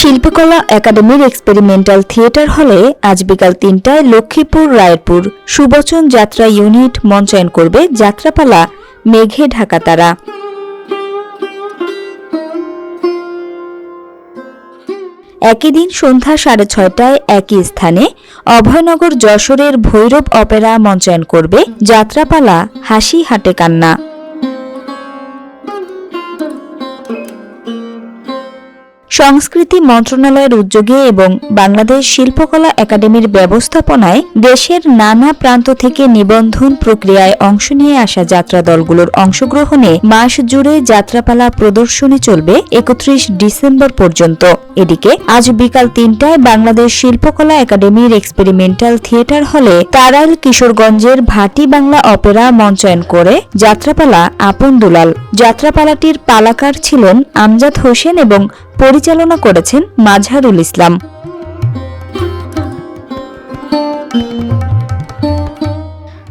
শিল্পকলা একাডেমির experimental theatre হলে আজ বিকাল ৩টায় লক্ষ্মীপুর রায়পুর সুবচন যাত্রা ইউনিট মঞ্চায়ন করবে যাত্রাপালা মেঘে ঢাকা তারা। একই দিন সন্ধ্যা ৬:৩০টায় একই স্থানে অভয়নগর যশোরের ভৈরব অপেরা মঞ্চায়ন করবে যাত্রাপালা হাসি হাটে কান্না। সংস্কৃতি মন্ত্রণালয়ের উদ্যোগে এবং বাংলাদেশ শিল্পকলা একাডেমির ব্যবস্থাপনায় দেশের নানা প্রান্ত থেকে নিবন্ধন প্রক্রিয়ায় অংশ নিয়ে আসা যাত্রা দলগুলোর অংশগ্রহণে মাস জুড়ে যাত্রাপালা প্রদর্শনী চলবে ৩১ ডিসেম্বর পর্যন্ত। এদিকে আজ বিকাল ৩টায় বাংলাদেশ শিল্পকলা একাডেমির এক্সপেরিমেন্টাল থিয়েটার হলে তারাইল কিশোরগঞ্জের ভাটি বাংলা অপেরা মঞ্চায়ন করে যাত্রাপালা আপন দুলাল। যাত্রাপালাটির পালাকার ছিলেন আমজাদ হোসেন এবং পরিচালনা করেছেন মাজহারুল ইসলাম।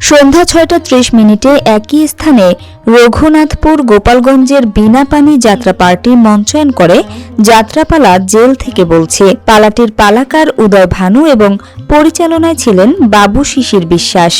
সন্ধ্যা ৬:৩০ একই স্থানে রঘুনাথপুর গোপালগঞ্জের বিনাপানি যাত্রা পার্টি মঞ্চায়ন করে যাত্রাপালা জেল থেকে বলছে। পালাটির পালাকার উদয় ভানু এবং পরিচালনায় ছিলেন বাবু শিশির বিশ্বাস।